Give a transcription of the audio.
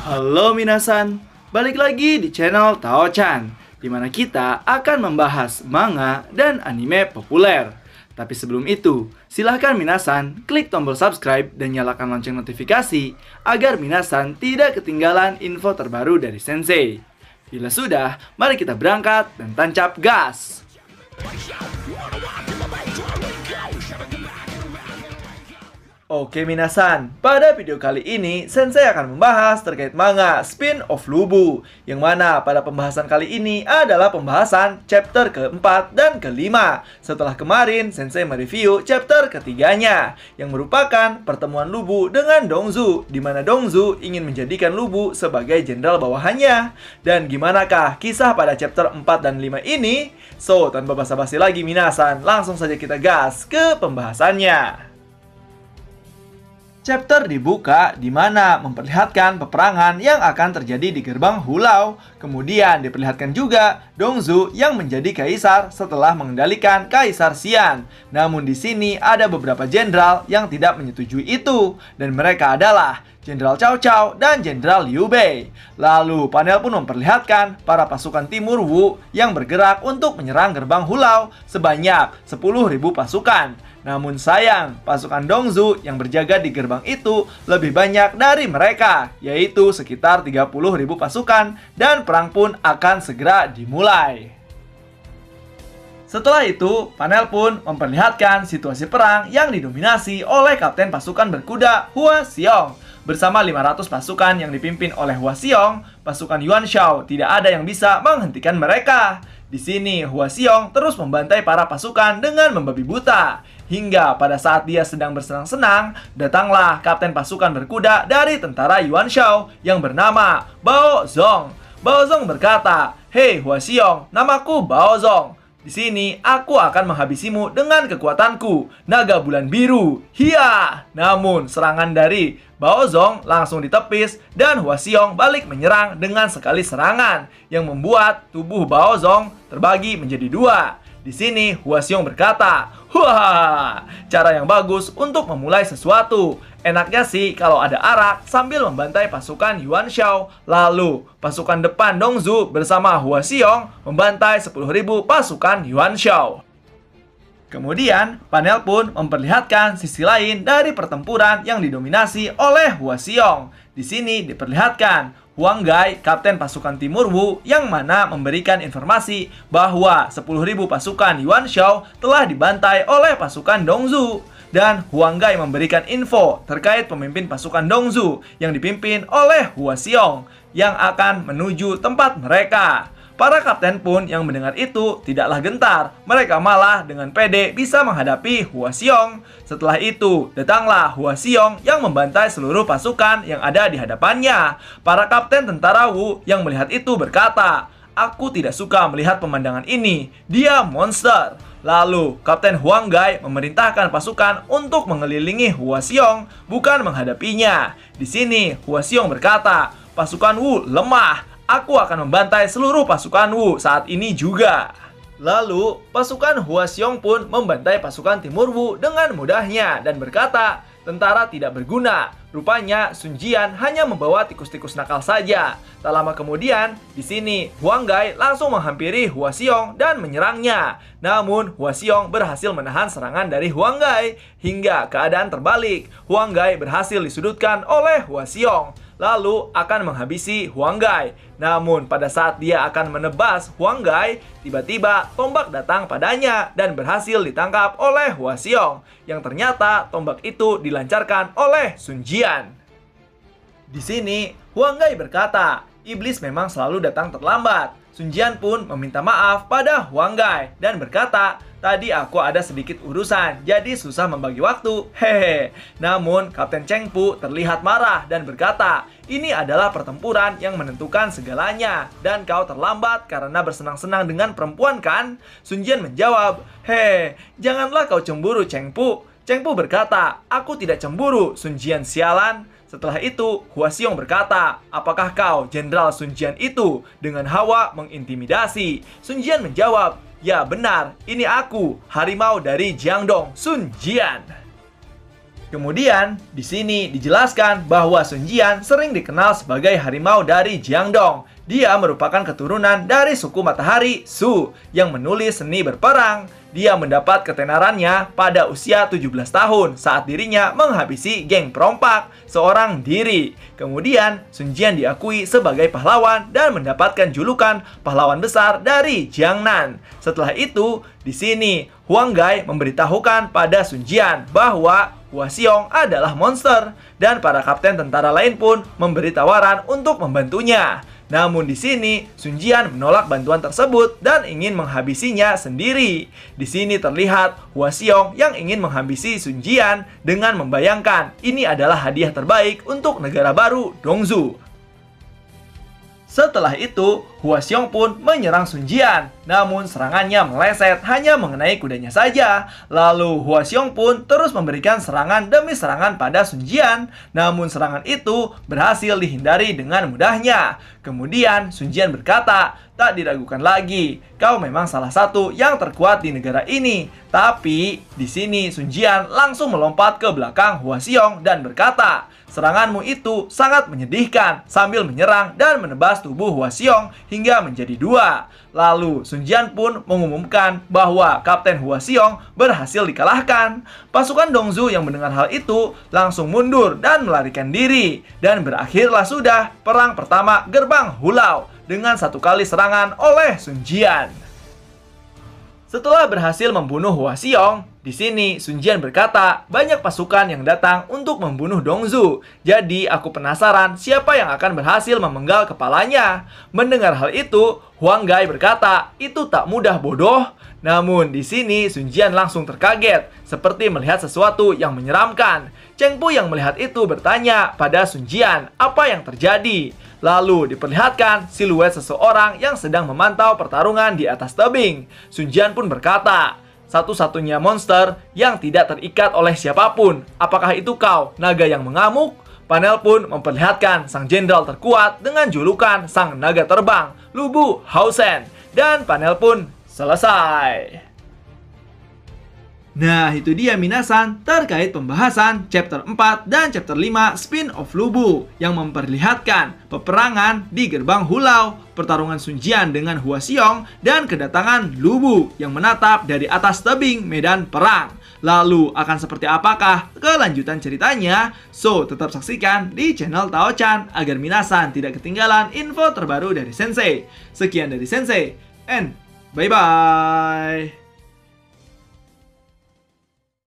Halo minasan, balik lagi di channel Tao-chan, di mana kita akan membahas manga dan anime populer. Tapi sebelum itu, silahkan minasan klik tombol subscribe dan nyalakan lonceng notifikasi agar minasan tidak ketinggalan info terbaru dari Sensei. Bila sudah, mari kita berangkat dan tancap gas! Oke minasan, pada video kali ini Sensei akan membahas terkait manga Spin-off Lubu, yang mana pada pembahasan kali ini adalah pembahasan chapter keempat dan kelima, setelah kemarin Sensei mereview chapter ketiganya yang merupakan pertemuan Lubu dengan Dongzu, di mana Dongzu ingin menjadikan Lubu sebagai jenderal bawahannya. Dan gimanakah kisah pada chapter 4 dan 5 ini? So, tanpa basa-basi lagi minasan, langsung saja kita gas ke pembahasannya. Chapter dibuka di mana memperlihatkan peperangan yang akan terjadi di gerbang Hulau. Kemudian diperlihatkan juga Dongzu yang menjadi kaisar setelah mengendalikan Kaisar Xian. Namun di sini ada beberapa jenderal yang tidak menyetujui itu, dan mereka adalah Jenderal Cao Cao dan Jenderal Liu Bei. Lalu panel pun memperlihatkan para pasukan Timur Wu yang bergerak untuk menyerang gerbang Hulau sebanyak 10.000 pasukan. Namun sayang, pasukan Dongzu yang berjaga di gerbang itu lebih banyak dari mereka, yaitu sekitar 30.000 pasukan, dan perang pun akan segera dimulai. Setelah itu, panel pun memperlihatkan situasi perang yang didominasi oleh kapten pasukan berkuda Hua Xiong. Bersama 500 pasukan yang dipimpin oleh Hua Xiong, pasukan Yuan Shao tidak ada yang bisa menghentikan mereka. Di sini, Hua Xiong terus membantai para pasukan dengan membabi buta. Hingga pada saat dia sedang bersenang-senang, datanglah kapten pasukan berkuda dari tentara Yuan Shao yang bernama Bao Zong. Bao Zong berkata, "Hei Hua Xiong, namaku Bao Zong. Di sini aku akan menghabisimu dengan kekuatanku, naga bulan biru. Hiya!" Namun serangan dari Bao Zong langsung ditepis dan Hua Xiong balik menyerang dengan sekali serangan yang membuat tubuh Bao Zong terbagi menjadi dua. Di sini Hua Xiong berkata, "Wah, cara yang bagus untuk memulai sesuatu. Enaknya sih kalau ada arak sambil membantai pasukan Yuan Shao." Lalu pasukan depan Dongzu bersama Hua Xiong membantai 10.000 pasukan Yuan Shao. Kemudian panel pun memperlihatkan sisi lain dari pertempuran yang didominasi oleh Hua Xiong. Di sini diperlihatkan Huang Gai, kapten pasukan Timur Wu, yang mana memberikan informasi bahwa 10.000 pasukan Yuan Shao telah dibantai oleh pasukan Dongzu. Dan Huang Gai memberikan info terkait pemimpin pasukan Dongzu yang dipimpin oleh Hua Xiong yang akan menuju tempat mereka. Para kapten pun yang mendengar itu tidaklah gentar, mereka malah dengan pede bisa menghadapi Hua Xiong. Setelah itu, datanglah Hua Xiong yang membantai seluruh pasukan yang ada di hadapannya. Para kapten tentara Wu yang melihat itu berkata, "Aku tidak suka melihat pemandangan ini, dia monster." Lalu, Kapten Huang Gai memerintahkan pasukan untuk mengelilingi Hua Xiong, bukan menghadapinya. Di sini, Hua Xiong berkata, "Pasukan Wu lemah. Aku akan membantai seluruh pasukan Wu saat ini juga." Lalu, pasukan Hua Xiong pun membantai pasukan Timur Wu dengan mudahnya dan berkata, "Tentara tidak berguna. Rupanya Sun Jian hanya membawa tikus-tikus nakal saja." Tak lama kemudian, di sini Huang Gai langsung menghampiri Hua Xiong dan menyerangnya. Namun Hua Xiong berhasil menahan serangan dari Huang Gai hingga keadaan terbalik. Huang Gai berhasil disudutkan oleh Hua Xiong, lalu akan menghabisi Huang Gai. Namun pada saat dia akan menebas Huang Gai, tiba-tiba tombak datang padanya dan berhasil ditangkap oleh Hua Xiong, yang ternyata tombak itu dilancarkan oleh Sun Jian. Di sini Huang Gai berkata, "Iblis memang selalu datang terlambat." Sun Jian pun meminta maaf pada Huang Gai dan berkata, "Tadi aku ada sedikit urusan, jadi susah membagi waktu. Hehe." Namun Kapten Cheng Pu terlihat marah dan berkata, "Ini adalah pertempuran yang menentukan segalanya, dan kau terlambat karena bersenang-senang dengan perempuan kan?" Sun Jian menjawab, "Hei, janganlah kau cemburu Cheng Pu." Cheng Pu berkata, "Aku tidak cemburu, Sun Jian sialan." Setelah itu, Hua Xiong berkata, "Apakah kau Jenderal Sun Jian itu?" dengan hawa mengintimidasi. Sun Jian menjawab, "Ya benar, ini aku, harimau dari Jiangdong, Sun Jian." Kemudian, di sini dijelaskan bahwa Sun Jian sering dikenal sebagai harimau dari Jiangdong. Dia merupakan keturunan dari suku matahari Su yang menulis seni berperang. Dia mendapat ketenarannya pada usia 17 tahun saat dirinya menghabisi geng perompak seorang diri. Kemudian, Sun Jian diakui sebagai pahlawan dan mendapatkan julukan pahlawan besar dari Jiangnan. Setelah itu, di sini Huang Gai memberitahukan pada Sun Jian bahwa Hua Xiong adalah monster dan para kapten tentara lain pun memberi tawaran untuk membantunya. Namun di sini Sun Jian menolak bantuan tersebut dan ingin menghabisinya sendiri. Di sini terlihat Hua Xiong yang ingin menghabisi Sun Jian dengan membayangkan ini adalah hadiah terbaik untuk negara baru Dongzhou. Setelah itu, Hua Xiong pun menyerang Sun Jian. Namun serangannya meleset hanya mengenai kudanya saja. Lalu Hua Xiong pun terus memberikan serangan demi serangan pada Sun Jian. Namun serangan itu berhasil dihindari dengan mudahnya. Kemudian Sun Jian berkata, "Tak diragukan lagi, kau memang salah satu yang terkuat di negara ini." Tapi di sini Sun Jian langsung melompat ke belakang Hua Xiong dan berkata, "Seranganmu itu sangat menyedihkan," sambil menyerang dan menebas tubuh Hua Xiong hingga menjadi dua. Lalu Sun Jian pun mengumumkan bahwa Kapten Hua Xiong berhasil dikalahkan. Pasukan Dongzhou yang mendengar hal itu langsung mundur dan melarikan diri. Dan berakhirlah sudah perang pertama Gerbang Hulau dengan satu kali serangan oleh Sun Jian. Setelah berhasil membunuh Hua Xiong, di sini Sun Jian berkata, banyak pasukan yang datang untuk membunuh Dongzhou. Jadi aku penasaran siapa yang akan berhasil memenggal kepalanya. Mendengar hal itu, Huang Gai berkata, itu tak mudah bodoh. Namun di sini Sun Jian langsung terkaget, seperti melihat sesuatu yang menyeramkan. Cheng Pu yang melihat itu bertanya pada Sun Jian, apa yang terjadi? Lalu diperlihatkan siluet seseorang yang sedang memantau pertarungan di atas tebing. Sun Jian pun berkata, satu-satunya monster yang tidak terikat oleh siapapun. Apakah itu kau, naga yang mengamuk? Panel pun memperlihatkan sang jenderal terkuat dengan julukan sang naga terbang, Lu Bu Hao-sen. Dan panel pun selesai. Nah, itu dia minasan terkait pembahasan chapter 4 dan chapter 5 spin-off Lu Bu yang memperlihatkan peperangan di Gerbang Hulau, pertarungan Sun Jian dengan Hua Xiong, dan kedatangan Lu Bu yang menatap dari atas tebing medan perang. Lalu akan seperti apakah kelanjutan ceritanya? So, tetap saksikan di channel Tao-chan agar minasan tidak ketinggalan info terbaru dari Sensei. Sekian dari Sensei, and bye-bye!